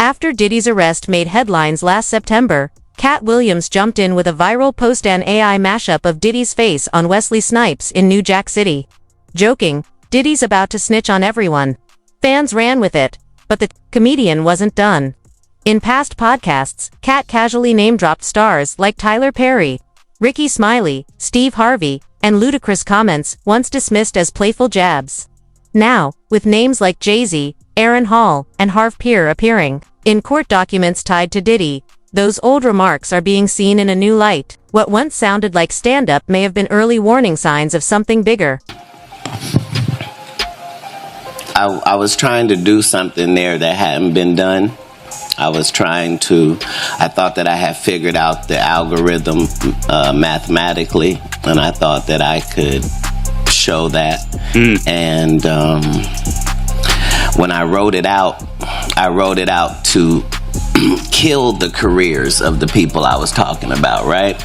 After Diddy's arrest made headlines last September, Katt Williams jumped in with a viral post-an AI mashup of Diddy's face on Wesley Snipes in New Jack City. Joking, "Diddy's about to snitch on everyone." Fans ran with it, but the comedian wasn't done. In past podcasts, Katt casually name-dropped stars like Tyler Perry, Ricky Smiley, Steve Harvey, and ludicrous comments once dismissed as playful jabs. Now, with names like Jay-Z, Aaron Hall, and Harv Peer appearing in court documents tied to Diddy, those old remarks are being seen in a new light. What once sounded like stand-up may have been early warning signs of something bigger. I was trying to do something there that hadn't been done. I thought that I had figured out the algorithm mathematically, and I thought that I could show that. And when I wrote it out to kill the careers of the people I was talking about, right?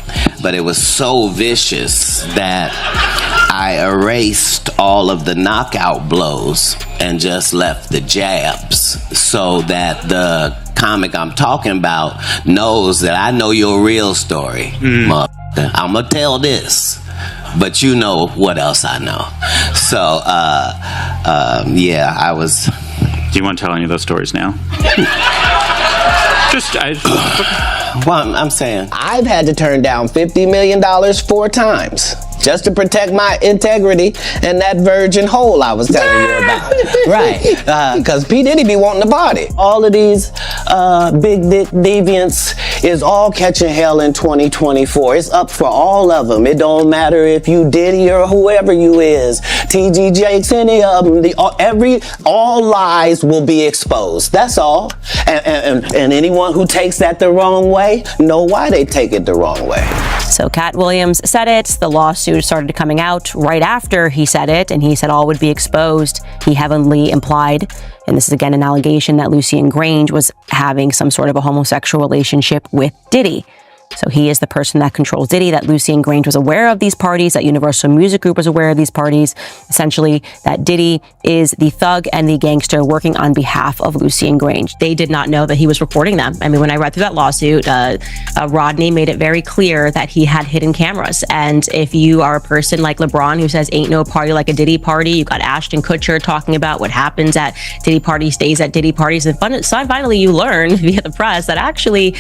But it was so vicious that I erased all of the knockout blows and just left the jabs, so that the comic I'm talking about knows that I know your real story. I'm gonna tell this, but you know what else I know. So, yeah, I was... Do you want to tell any of those stories now? Well, I'm saying I've had to turn down $50 million 4 times just to protect my integrity and that virgin hole I was telling you about. Right. Because P. Diddy be wanting to party. All of these big dick deviants is all catching hell in 2024. It's up for all of them. It don't matter if you Diddy or whoever you is. T.G. Jakes, any of them. All lies will be exposed. That's all. And anyone who takes that the wrong way, know why they take it the wrong way. So Katt Williams said it. The lawsuit started coming out right after he said it, and he said all would be exposed. He heavily implied, and this is again an allegation, that Lucien Grange was having some sort of a homosexual relationship with Diddy. So he is the person that controls Diddy, that Lucien Grange was aware of these parties, that Universal Music Group was aware of these parties, essentially that Diddy is the thug and the gangster working on behalf of Lucien Grange. They did not know that he was reporting them. I mean, when I read through that lawsuit, Rodney made it very clear that he had hidden cameras. And if you are a person like LeBron who says ain't no party like a Diddy party, you got Ashton Kutcher talking about what happens at Diddy parties stays at Diddy parties, and finally you learn via the press that actually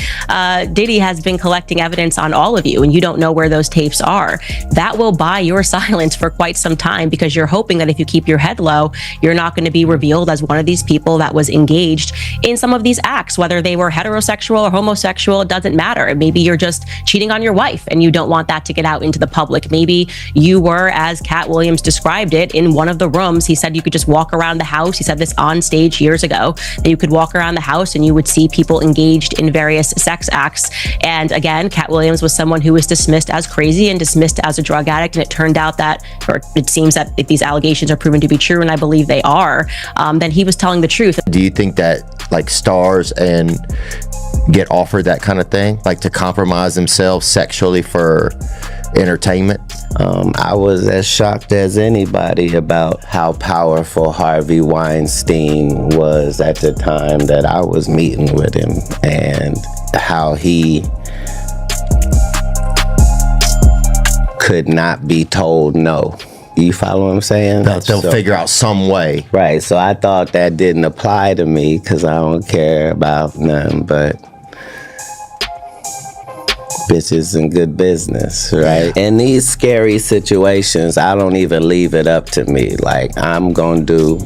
Diddy has been collecting evidence on all of you, and you don't know where those tapes are. That will buy your silence for quite some time, because you're hoping that if you keep your head low, you're not going to be revealed as one of these people that was engaged in some of these acts, whether they were heterosexual or homosexual. It doesn't matter. Maybe you're just cheating on your wife and you don't want that to get out into the public. Maybe you were, as Katt Williams described it, in one of the rooms. He said you could just walk around the house. He said this on stage years ago, that you could walk around the house and you would see people engaged in various sex acts. And again, Katt Williams was someone who was dismissed as crazy and dismissed as a drug addict, and it turned out that, or it seems that if these allegations are proven to be true, and I believe they are, then he was telling the truth. Do you think that like stars and get offered that kind of thing, like to compromise themselves sexually for entertainment? I was as shocked as anybody about how powerful Harvey Weinstein was at the time that I was meeting with him, and how he could not be told no. You follow what I'm saying? They'll figure out some way. Right, so I thought that didn't apply to me because I don't care about nothing but bitches and good business, right? In these scary situations, I don't even leave it up to me. Like, I'm gonna do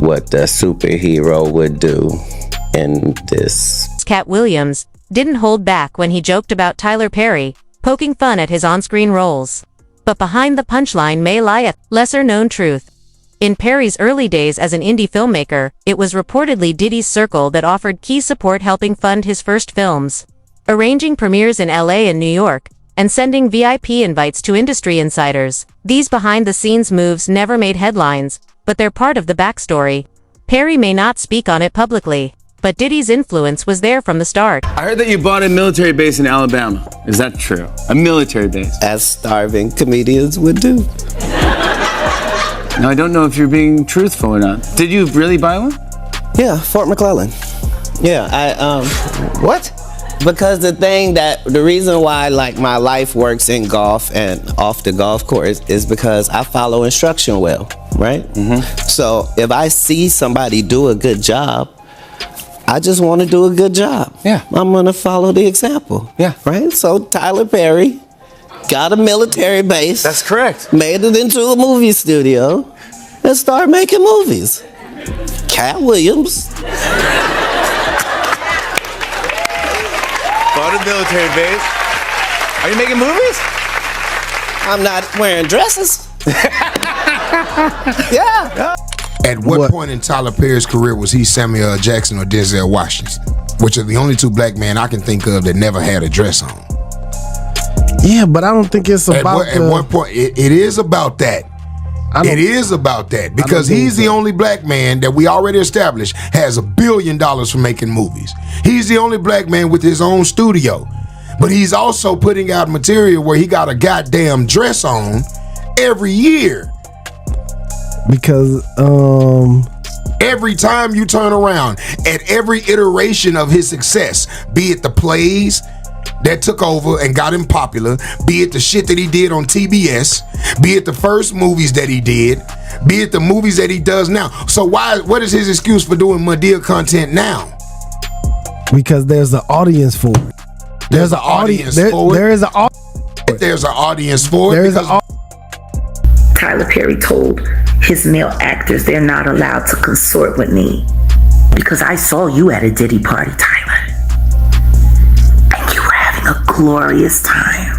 what the superhero would do in this. Katt Williams didn't hold back when he joked about Tyler Perry, poking fun at his on-screen roles. But behind the punchline may lie a lesser-known truth. In Perry's early days as an indie filmmaker, it was reportedly Diddy's circle that offered key support, helping fund his first films, arranging premieres in LA and New York, and sending VIP invites to industry insiders. These behind-the-scenes moves never made headlines, but they're part of the backstory. Perry may not speak on it publicly, but Diddy's influence was there from the start. I heard that you bought a military base in Alabama. Is that true? A military base? As starving comedians would do. Now, I don't know if you're being truthful or not. Did you really buy one? Yeah, Fort McClellan. Yeah, What? because the reason why like my life works in golf and off the golf course is because I follow instruction well, right? So if I see somebody do a good job, I just want to do a good job. Yeah. I'm going to follow the example. Yeah. Right? So Tyler Perry got a military base. That's correct. Made it into a movie studio and started making movies. Katt Williams. Bought a military base. Are you making movies? I'm not wearing dresses. Yeah. At what point in Tyler Perry's career was he Samuel L. Jackson or Denzel Washington? Which are the only two black men I can think of that never had a dress on. Yeah, but I don't think it's about At one point, it is about that. It is about that because he's the only black man that we already established has $1 billion for making movies. He's the only black man with his own studio, but he's also putting out material where he got a goddamn dress on every year. because Every time you turn around, at every iteration of his success, be it the plays that took over and got him popular, be it the shit that he did on TBS, be it the first movies that he did, be it the movies that he does now. So what is his excuse for doing Madea content now? because there's an audience for it. There's an audience for it. There is an audience. There's an audience for it. There is an Tyler Perry told his male actors they're not allowed to consort with me because I saw you at a Diddy party, Tyler. And you were having a glorious time.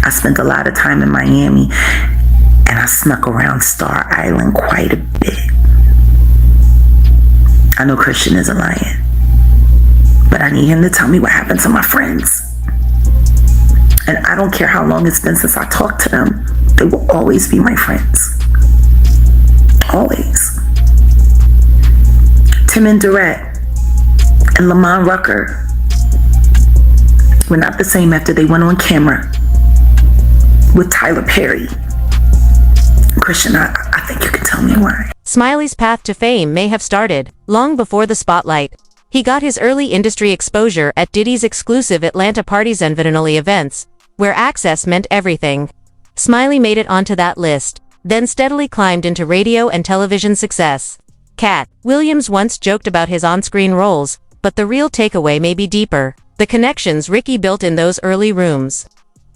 I spent a lot of time in Miami and I snuck around Star Island quite a bit. I know Christian isn't lying, but I need him to tell me what happened to my friends. And I don't care how long it's been since I talked to them. They will always be my friends. Always. Tim and Durrett and Lamont Rucker were not the same after they went on camera with Tyler Perry. Christian, I think you can tell me why. Smiley's path to fame may have started long before the spotlight. He got his early industry exposure at Diddy's exclusive Atlanta Parties and Vinoli events, where access meant everything. Smiley made it onto that list, then steadily climbed into radio and television success. Katt Williams once joked about his on-screen roles, but the real takeaway may be deeper. The connections Ricky built in those early rooms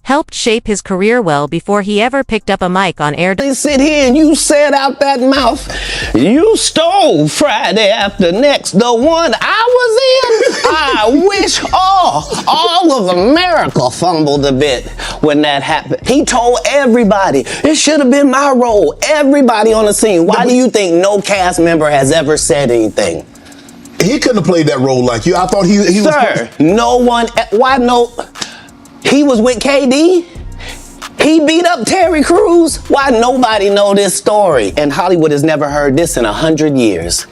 helped shape his career well before he ever picked up a mic on air. They sit here and you said out that mouth, you stole Friday after next, the one I was in. I wish all of America fumbled a bit when that happened. He told everybody, it should have been my role. Everybody on the scene. Why do you think no cast member has ever said anything? He couldn't have played that role like you. I thought he was. Sir, no one, why no? He was with KD. He beat up Terry Crews. Why nobody know this story? And Hollywood has never heard this in 100 years.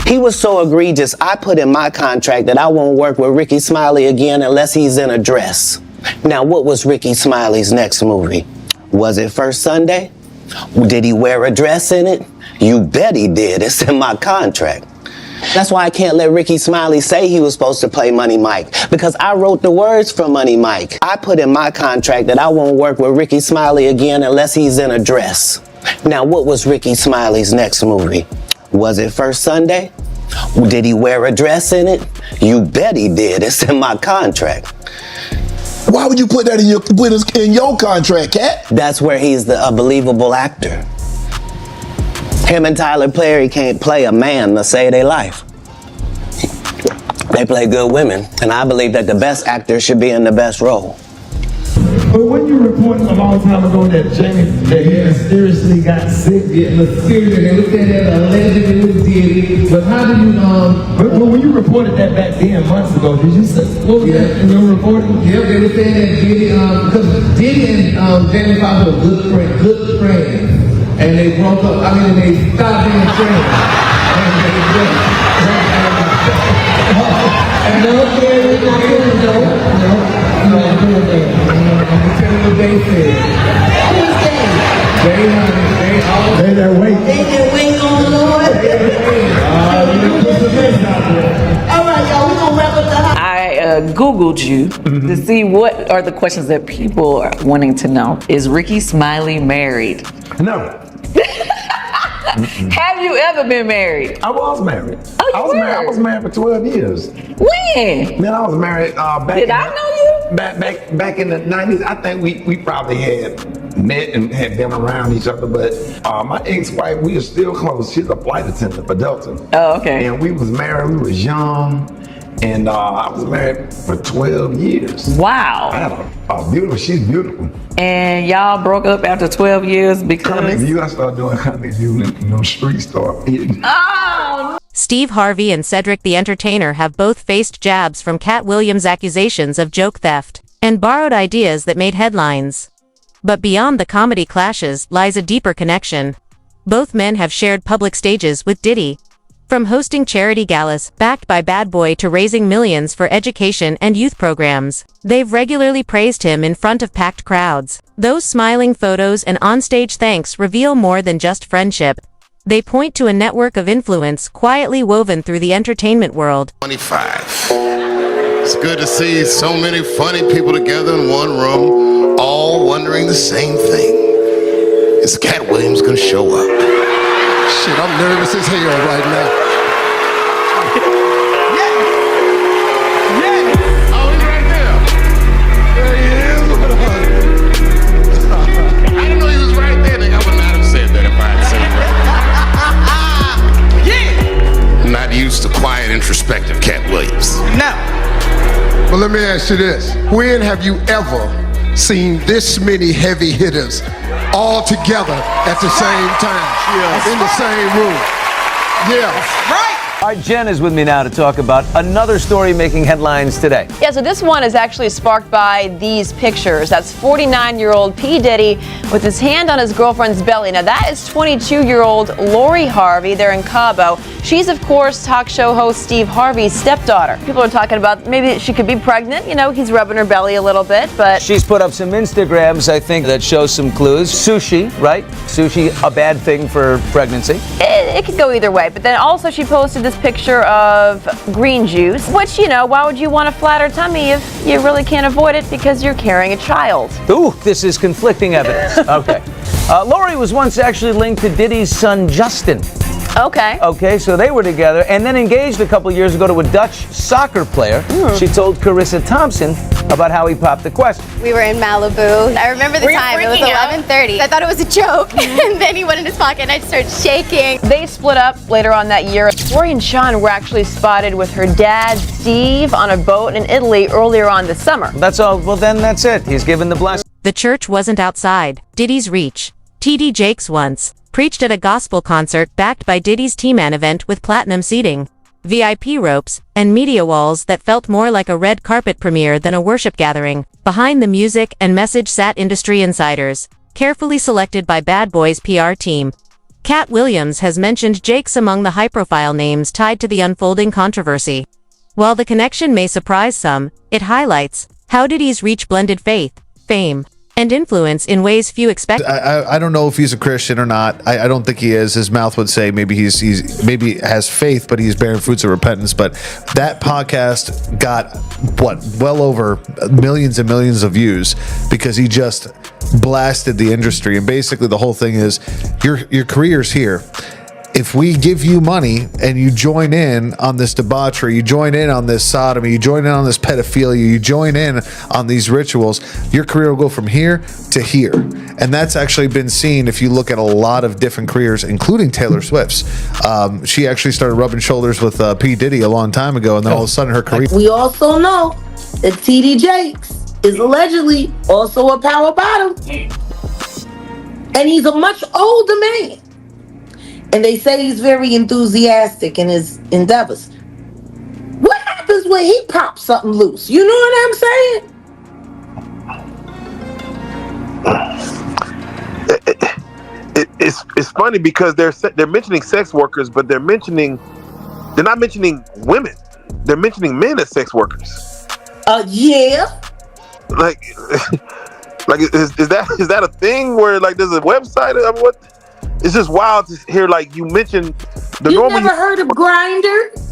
He was so egregious, I put in my contract that I won't work with Ricky Smiley again unless he's in a dress. Now, what was Ricky Smiley's next movie? Was it First Sunday? Did he wear a dress in it? You bet he did. It's in my contract. That's why I can't let Ricky Smiley say he was supposed to play Money Mike, because I wrote the words for Money Mike. I put in my contract that I won't work with Ricky Smiley again unless he's in a dress. Now, what was Ricky Smiley's next movie? Was it First Sunday? Did he wear a dress in it? You bet he did. It's in my contract. Why would you put that in your contract, Katt? That's where he's a believable actor. Him and Tyler Perry can't play a man to save their life. They play good women, and I believe that the best actor should be in the best role. But when you reported a long time ago that Jamie, that he mysteriously got sick, Mysteriously, they looked at that allegedly it was Diddy. But how do you but when you reported that back then months ago, did you say what was that in your reporting? Yep, they were saying that Diddy, because Diddy and Jamie Foxx were good friends. And they broke up, they stopped being friends. And no, I'm telling you what they said. Who's that? They that wait. They that wait on the Lord. All right, y'all, we're gonna wrap up the house. I Googled you to see what are the questions that people are wanting to know. Is Ricky Smiley married? No. Have you ever been married? I was married. Oh, you were? I was married for 12 years. When? Man, I was married back. Did I know you? Back in the 90s. I think we probably had met and had been around each other, but my ex-wife, we are still close. She's a flight attendant for Delta. Oh, okay. And we was married. We was young. And I was married for 12 years. Wow. I had a beautiful, she's beautiful. And y'all broke up after 12 years because? I started doing Honey View and street start hitting. Oh! Steve Harvey and Cedric the Entertainer have both faced jabs from Katt Williams' accusations of joke theft and borrowed ideas that made headlines. But beyond the comedy clashes lies a deeper connection. Both men have shared public stages with Diddy. From hosting charity galas backed by Bad Boy to raising millions for education and youth programs, they've regularly praised him in front of packed crowds. Those smiling photos and onstage thanks reveal more than just friendship. They point to a network of influence quietly woven through the entertainment world. 25. It's good to see so many funny people together in one room, all wondering the same thing. Is Katt Williams gonna show up? Shit, I'm nervous as hell right now. Oh, he's right there. There he is. I didn't know he was right there. I would not have said that if I had seen him. I'm not used to quiet, introspective Katt Williams. No. Well, let me ask you this. When have you ever seen this many heavy hitters all together at the same time, in the same room? Yeah. Right. All right, Jen is with me now to talk about another story making headlines today. Yeah, so this one is actually sparked by these pictures. That's 49-year-old P. Diddy with his hand on his girlfriend's belly. Now, that is 22-year-old Lori Harvey. They're in Cabo. She's, of course, talk show host Steve Harvey's stepdaughter. People are talking about maybe she could be pregnant. You know, he's rubbing her belly a little bit, but... She's put up some Instagrams, I think, that show some clues. Sushi, right? Sushi, a bad thing for pregnancy. It could go either way. But then also she posted this picture of green juice, which, you know, why would you want a flatter tummy if you really can't avoid it because you're carrying a child? Ooh, this is conflicting evidence. Okay. Lori was once actually linked to Diddy's son, Justin. Okay. Okay, so they were together and then engaged a couple years ago to a Dutch soccer player. She told Carissa Thompson about how he popped the question. We were in Malibu. I remember the time. It was 11:30. I thought it was a joke, and then he went in his pocket, and I just started shaking. They split up later on that year. Lori and Sean were actually spotted with her dad, Steve, on a boat in Italy earlier on this summer. That's all. Well, then that's it. He's given the blessing. The church wasn't outside Diddy's reach. T.D. Jakes once preached at a gospel concert backed by Diddy's T-Man event with platinum seating, VIP ropes, and media walls that felt more like a red carpet premiere than a worship gathering. Behind the music and message sat industry insiders, carefully selected by Bad Boy's PR team. Katt Williams has mentioned Jakes among the high-profile names tied to the unfolding controversy. While the connection may surprise some, it highlights how Diddy's reach blended faith, fame, and influence in ways few expect. I don't know if he's a Christian or not. I don't think he is. His mouth would say maybe he's maybe has faith, but he's bearing fruits of repentance. But that podcast got well over millions and millions of views because he just blasted the industry. And basically the whole thing is your career's here. If we give you money and you join in on this debauchery, you join in on this sodomy, you join in on this pedophilia, you join in on these rituals, your career will go from here to here. And that's actually been seen if you look at a lot of different careers, including Taylor Swift's. She actually started rubbing shoulders with P. Diddy a long time ago, and then all of a sudden her career... We also know that T.D. Jakes is allegedly also a power bottom. And he's a much older man. And they say he's very enthusiastic in his endeavors. What happens when he pops something loose? You know what I'm saying? It's funny because they're mentioning sex workers, but they're not mentioning women. They're mentioning men as sex workers. Yeah. Like Like, is that a thing where like there's a website? I mean, what? It's just wild to hear like you mentioned the You normal. never heard of Grindr?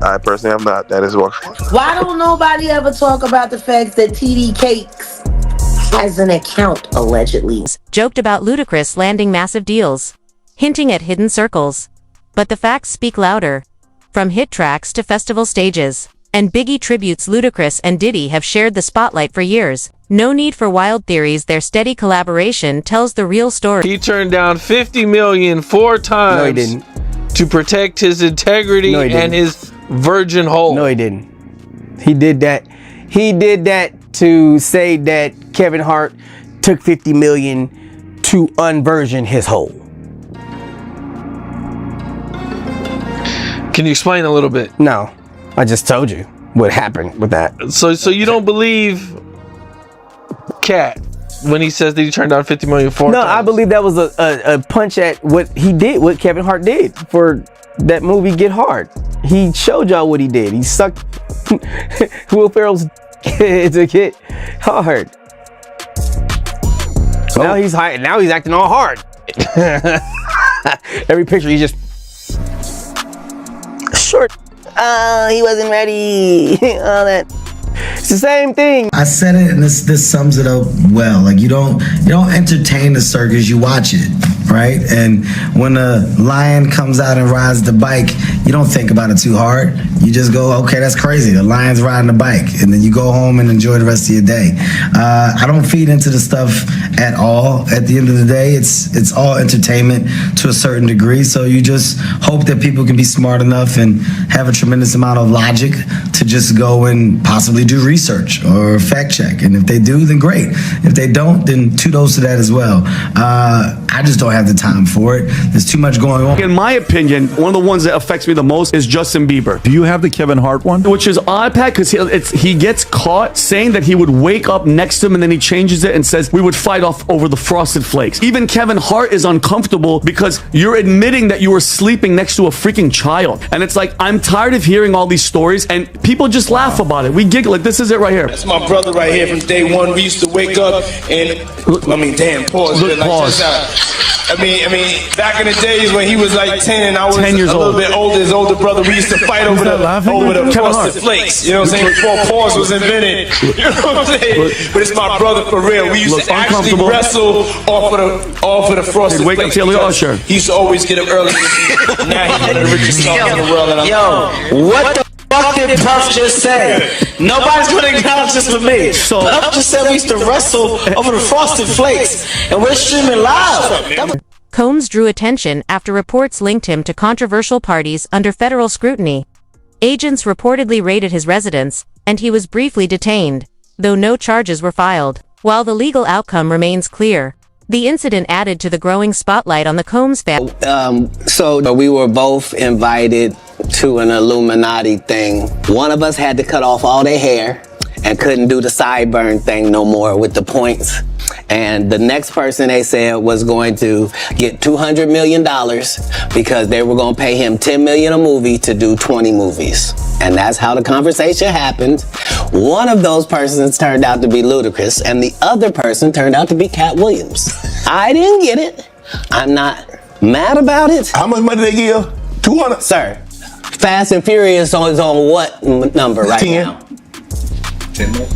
I personally have not. That is what. Why don't nobody ever talk about the fact that TD Cakes has an account, allegedly? Joked about Ludacris landing massive deals, hinting at hidden circles. But the facts speak louder. From hit tracks to festival stages, and Biggie tributes Ludacris and Diddy have shared the spotlight for years. No need for wild theories, their steady collaboration tells the real story. He turned down $50 million 4 times. No, he didn't. To protect his integrity and his virgin hole. No, he didn't. He did that. He did that to say that Kevin Hart took $50 million to unvirgin his hole. Can you explain a little bit? No, I just told you what happened with that. So you don't believe Katt when he says that he turned down $50 million 4 No, times? I believe that was a punch at what he did, what Kevin Hart did for that movie Get Hard. He showed y'all what he did. He sucked Will Ferrell's to get hard. Now he's high. Now he's acting all hard. Every picture he just short. He wasn't ready. All that. It's the same thing. I said it, and this sums it up well. Like you don't entertain the circus, you watch it, right? And when a lion comes out and rides the bike, you don't think about it too hard. You just go, okay, that's crazy. The lion's riding the bike, and then you go home and enjoy the rest of your day. I don't feed into the stuff at all. At the end of the day, it's all entertainment to a certain degree. So you just hope that people can be smart enough and have a tremendous amount of logic to just go and possibly do research or fact check. And if they do, then great. If they don't, then kudos to that as well. I just don't have the time for it. There's too much going on. In my opinion, one of the ones that affects me the most is Justin Bieber. Do you have the Kevin Hart one? Which is odd, Pat, because he gets caught saying that he would wake up next to him and then he changes it and says we would fight off over the Frosted Flakes. Even Kevin Hart is uncomfortable because you're admitting that you were sleeping next to a freaking child. And it's like, I'm tired of hearing all these stories and people just laugh about it. We giggle it. This is it right here. That's my brother right here from day one. We used to wake up and, pause. Look, pause. I mean, back in the days when he was like 10 and I was 10 years a little bit older, his older brother, we used to fight over the Frosted Flakes. You know what I'm saying? Before pause was invented. You know what I'm saying? But it's my brother for real. We used to actually wrestle off of the Frosted Wake up, Flakes. Taylor Usher. He used to always get up early. Now he's one of the richest songs in the world. And What the fuck did Puff just say? Nobody's gonna acknowledge this for me. So Puff just said we used to wrestle over the Frosted Flakes, and we're streaming live. Combs drew attention after reports linked him to controversial parties under federal scrutiny. Agents reportedly raided his residence, and he was briefly detained, though no charges were filed. While the legal outcome remains clear, the incident added to the growing spotlight on the Combs family. So we were both invited to an Illuminati thing. One of us had to cut off all their hair and couldn't do the sideburn thing no more with the points. And the next person they said was going to get $200 million because they were going to pay him $10 million a movie to do 20 movies. And that's how the conversation happened. One of those persons turned out to be Ludacris, and the other person turned out to be Katt Williams. I didn't get it. I'm not mad about it. How much money they give? 200? Sir, Fast and Furious is on what number right 10. now? 10 more.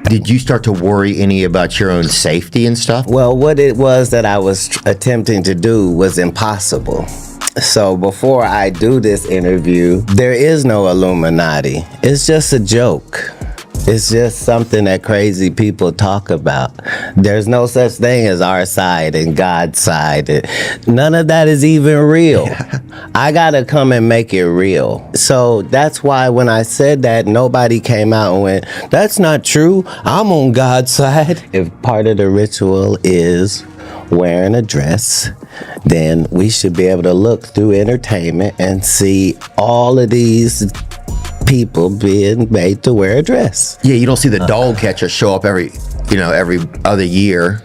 Did you start to worry any about your own safety and stuff? Well, what it was that I was attempting to do was impossible. So before I do this interview, there is no Illuminati. It's just a joke. It's just something that crazy people talk about. There's no such thing as our side and God's side. None of that is even real. I gotta come and make it real. So that's why when I said that, nobody came out and went, that's not true. I'm on God's side. If part of the ritual is wearing a dress, then we should be able to look through entertainment and see all of these people being made to wear a dress. Yeah, you don't see the dog catcher show up every other year.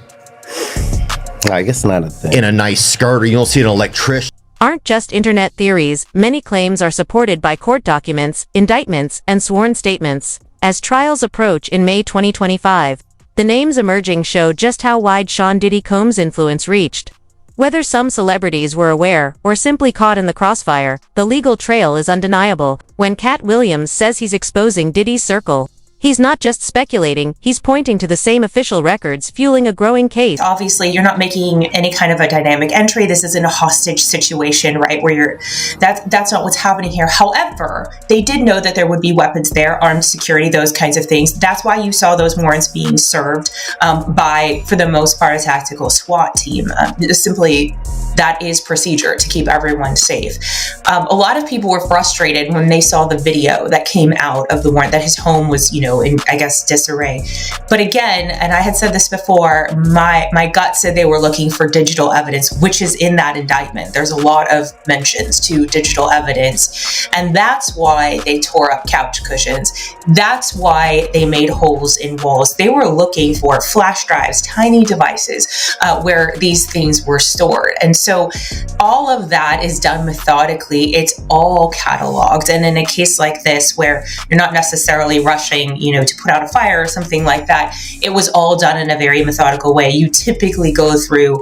I guess not a thing. In a nice skirt, or you don't see an electrician. Aren't just internet theories. Many claims are supported by court documents, indictments, and sworn statements. As trials approach in May 2025, The names emerging show just how wide Sean Diddy Combs' influence reached. Whether some celebrities were aware or simply caught in the crossfire, the legal trail is undeniable. When Katt Williams says he's exposing Diddy's circle, he's not just speculating, he's pointing to the same official records fueling a growing case. Obviously, you're not making any kind of a dynamic entry. This isn't a hostage situation, right? Where that's not what's happening here. However, they did know that there would be weapons there, armed security, those kinds of things. That's why you saw those warrants being served by, for the most part, a tactical SWAT team. Simply, that is procedure to keep everyone safe. A lot of people were frustrated when they saw the video that came out of the warrant, that his home was, in, I guess, disarray. But again, and I had said this before, my gut said they were looking for digital evidence, which is in that indictment. There's a lot of mentions to digital evidence. And that's why they tore up couch cushions. That's why they made holes in walls. They were looking for flash drives, tiny devices where these things were stored. And so all of that is done methodically. It's all cataloged. And in a case like this, where you're not necessarily rushing, to put out a fire or something like that, it was all done in a very methodical way. You typically go through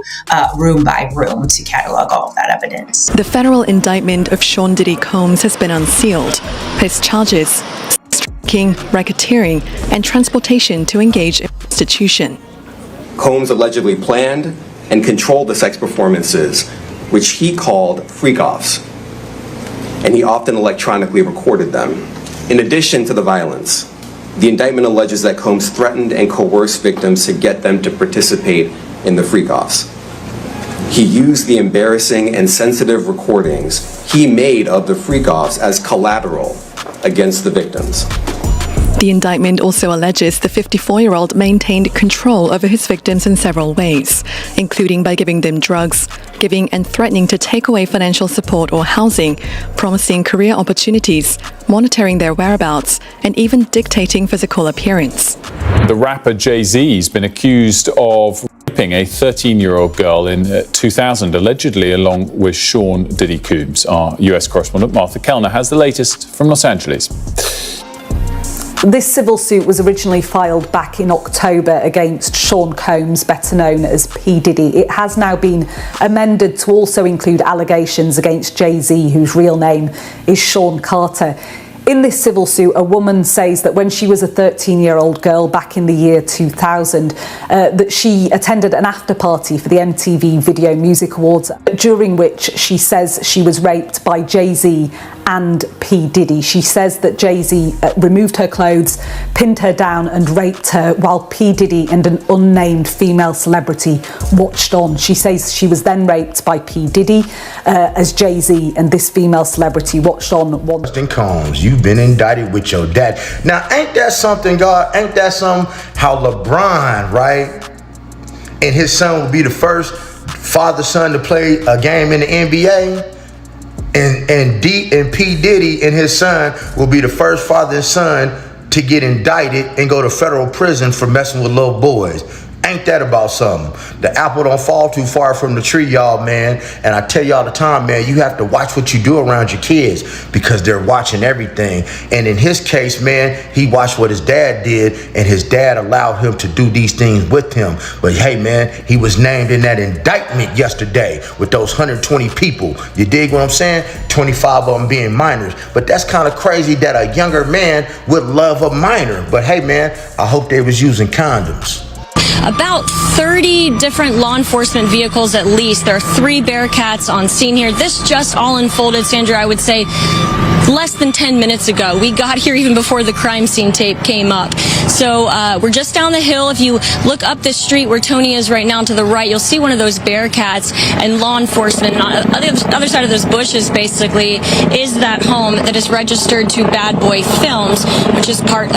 room by room to catalog all of that evidence. The federal indictment of Sean Diddy Combs has been unsealed. His charges: stalking, racketeering, and transportation to engage in prostitution. Combs allegedly planned and controlled the sex performances, which he called freak-offs, and he often electronically recorded them. In addition to the violence, the indictment alleges that Combs threatened and coerced victims to get them to participate in the freak-offs. He used the embarrassing and sensitive recordings he made of the freak-offs as collateral against the victims. The indictment also alleges the 54-year-old maintained control over his victims in several ways, including by giving them drugs, giving and threatening to take away financial support or housing, promising career opportunities, monitoring their whereabouts, and even dictating physical appearance. The rapper Jay-Z has been accused of raping a 13-year-old girl in 2000, allegedly along with Sean Diddy Combs. Our US correspondent Martha Kellner has the latest from Los Angeles. This civil suit was originally filed back in October against Sean Combs, better known as P. Diddy. It has now been amended to also include allegations against Jay-Z, whose real name is Sean Carter. In this civil suit, a woman says that when she was a 13-year-old girl back in the year 2000, that she attended an after party for the MTV Video Music Awards, during which she says she was raped by Jay-Z and P. Diddy. She says that Jay-Z removed her clothes, pinned her down and raped her while P. Diddy and an unnamed female celebrity watched on. She says she was then raped by P. Diddy as Jay-Z and this female celebrity watched on. Combs, you've been indicted with your dad. Now, ain't that something, God? Ain't that something? How LeBron, right? And his son will be the first father-son to play a game in the NBA. And P. Diddy and his son will be the first father and son to get indicted and go to federal prison for messing with little boys. Ain't that about something? The apple don't fall too far from the tree, y'all, man. And I tell you all the time, man, you have to watch what you do around your kids because they're watching everything. And in his case, man, he watched what his dad did and his dad allowed him to do these things with him. But hey, man, he was named in that indictment yesterday with those 120 people. You dig what I'm saying? 25 of them being minors. But that's kind of crazy that a younger man would love a minor. But hey, man, I hope they was using condoms. About 30 different law enforcement vehicles at least. There are 3 Bearcats on scene here. This just all unfolded, Sandra, I would say less than 10 minutes ago. We got here even before the crime scene tape came up. So we're just down the hill. If you look up this street where Tony is right now to the right, you'll see one of those Bearcats and law enforcement. And on the other side of those bushes, basically, is that home that is registered to Bad Boy Films, which is part